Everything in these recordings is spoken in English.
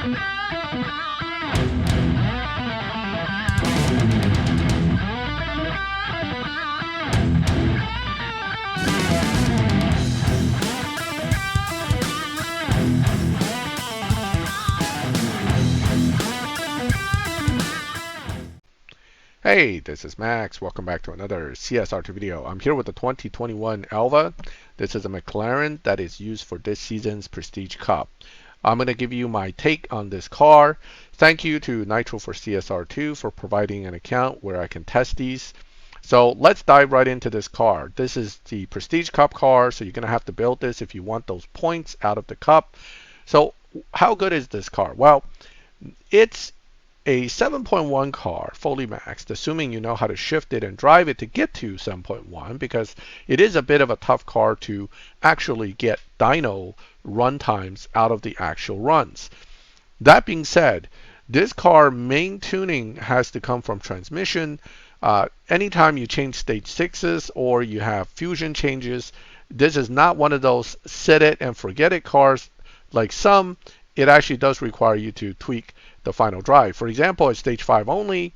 Hey, this is Max. Welcome back to another CSR2 video. I'm here with the 2021 Elva. This is a McLaren that is used for this season's Prestige Cup. I'm going to give you my take on this car. Thank you to Nitro for CSR2 for providing an account where I can test these. So let's dive right into this car. This is the Prestige Cup car, so you're going to have to build this if you want those points out of the cup. So how good is this car? Well, it's a 7.1 car, fully maxed, assuming you know how to shift it and drive it to get to 7.1, because it is a bit of a tough car to actually get dyno run times out of the actual runs. That being said, this car main tuning has to come from transmission. Anytime you change stage 6s or you have fusion changes, this is not one of those set it and forget it cars like some. It actually does require you to tweak the final drive. For example, at stage 5 only,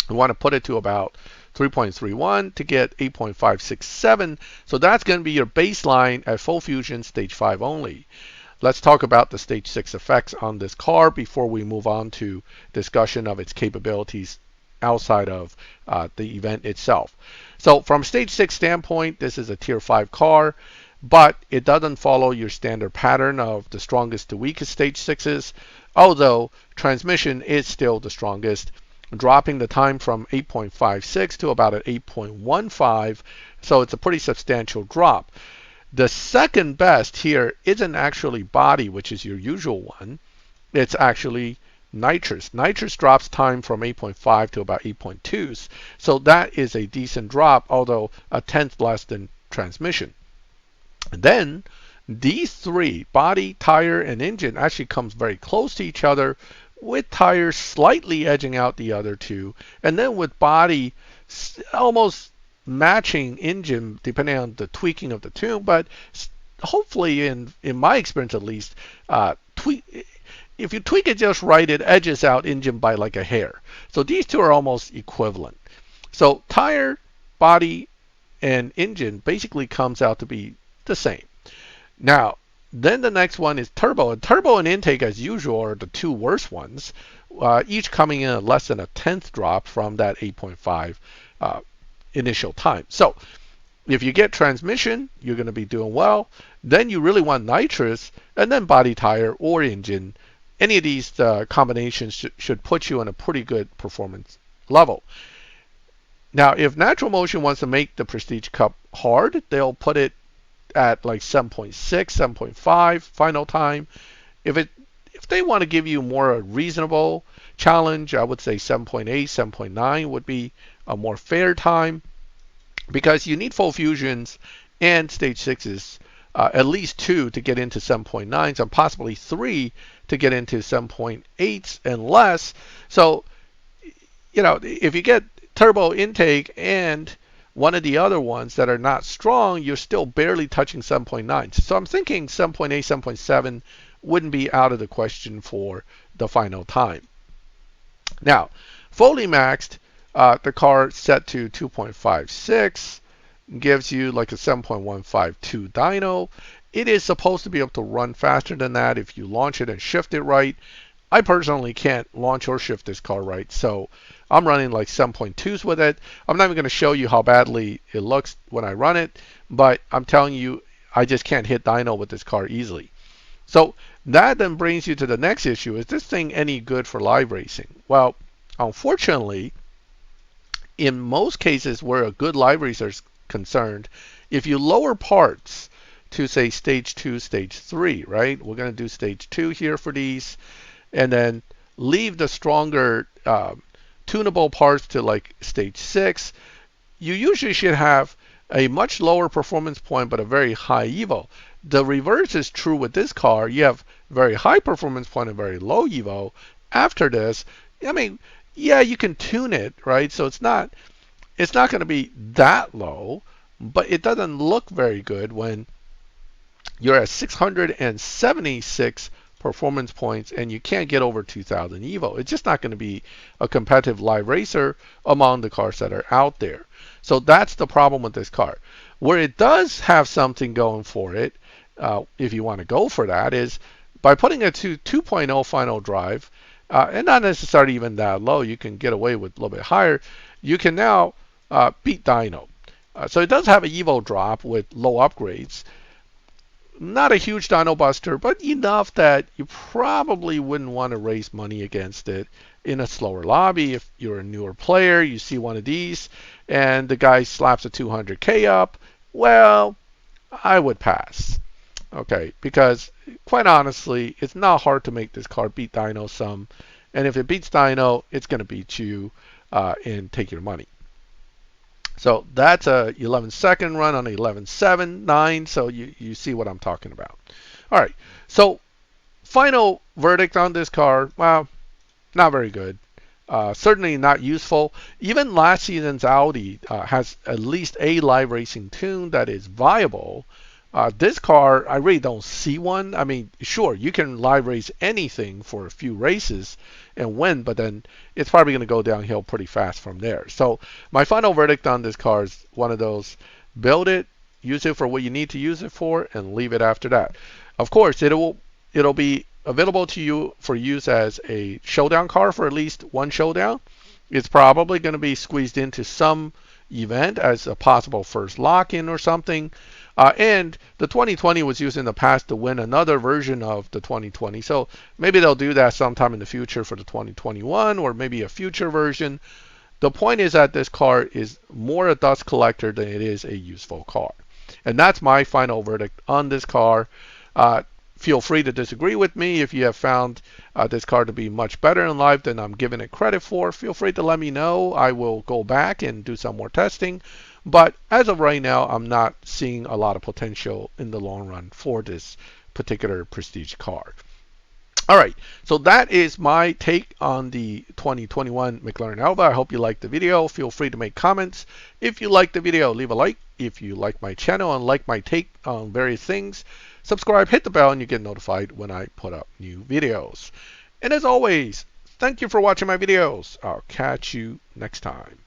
you want to put it to about 3.31 to get 8.567. So that's going to be your baseline at full fusion stage 5 only. Let's talk about the stage 6 effects on this car before we move on to discussion of its capabilities outside of the event itself. So from stage 6 standpoint, this is a tier 5 car, but it doesn't follow your standard pattern of the strongest to weakest stage 6s, although transmission is still the strongest, dropping the time from 8.56 to about an 8.15, so it's a pretty substantial drop. The second best here isn't actually body, which is your usual one. It's actually nitrous. Nitrous drops time from 8.5 to about 8.2s, so that is a decent drop, although a tenth less than transmission. And then these three, body, tire, and engine, actually comes very close to each other, with tires slightly edging out the other two, and then with body almost matching engine depending on the tweaking of the tune. But hopefully, in my experience at least, if you tweak it just right, it edges out engine by like a hair. So these two are almost equivalent. So tire, body, and engine basically comes out to be the same. Now, then the next one is turbo. And turbo and intake, as usual, are the two worst ones, each coming in at less than a tenth drop from that 8.5 initial time. So if you get transmission, you're going to be doing well. Then you really want nitrous, and then body, tire, or engine. Any of these combinations should put you on a pretty good performance level. Now, if Natural Motion wants to make the Prestige Cup hard, they'll put it at like 7.6, 7.5 final time. If they want to give you more a reasonable challenge, I would say 7.8, 7.9 would be a more fair time, because you need full fusions and stage 6s, at least 2 to get into 7.9s, and possibly 3 to get into 7.8s and less. So, you know, if you get turbo intake and one of the other ones that are not strong, you're still barely touching 7.9. So I'm thinking 7.8, 7.7 wouldn't be out of the question for the final time. Now, fully maxed, the car set to 2.56 gives you like a 7.152 dyno. It is supposed to be able to run faster than that if you launch it and shift it right. I personally can't launch or shift this car right, so I'm running like 7.2s with it. I'm not even going to show you how badly it looks when I run it, but I'm telling you, I just can't hit dyno with this car easily. So that then brings you to the next issue. Is this thing any good for live racing? Well, unfortunately, in most cases where a good live racer is concerned, if you lower parts to say stage 2, stage 3, right? We're going to do stage 2 here for these, and then leave the stronger tunable parts to like stage 6, you usually should have a much lower performance point but a very high evo. The reverse is true with this car. You have very high performance point and very low evo. After this, I mean, yeah, you can tune it, right? So it's not going to be that low, but it doesn't look very good when you're at 676 performance points, and you can't get over 2,000 Evo. It's just not going to be a competitive live racer among the cars that are out there. So that's the problem with this car. Where it does have something going for it, if you want to go for that, is by putting it to 2.0 final drive, and not necessarily even that low, you can get away with a little bit higher, you can now beat Dyno. So it does have an Evo drop with low upgrades. Not a huge Dyno buster, but enough that you probably wouldn't want to raise money against it in a slower lobby. If you're a newer player, you see one of these, and the guy slaps a 200K up, well, I would pass. Okay, because quite honestly, it's not hard to make this car beat Dyno some, and if it beats Dyno, it's going to beat you and take your money. So that's a 11-second run on 11.7.9. So you see what I'm talking about. All right. So final verdict on this car. Well, not very good. Certainly not useful. Even last season's Audi has at least a live racing tune that is viable. This car, I really don't see one. I mean, sure, you can live race anything for a few races and win, but then it's probably going to go downhill pretty fast from there. So my final verdict on this car is one of those: build it, use it for what you need to use it for, and leave it after that. Of course, it'll be available to you for use as a showdown car for at least one showdown. It's probably going to be squeezed into some event as a possible first lock-in or something. And the 2020 was used in the past to win another version of the 2020. So maybe they'll do that sometime in the future for the 2021 or maybe a future version. The point is that this car is more a dust collector than it is a useful car. And that's my final verdict on this car. Feel free to disagree with me. If you have found this car to be much better in life than I'm giving it credit for, feel free to let me know. I will go back and do some more testing. But as of right now, I'm not seeing a lot of potential in the long run for this particular prestige car. All right, so that is my take on the 2021 McLaren Elva. I hope you liked the video. Feel free to make comments. If you liked the video, leave a like. If you like my channel and like my take on various things, subscribe, hit the bell, and you get notified when I put up new videos. And as always, thank you for watching my videos. I'll catch you next time.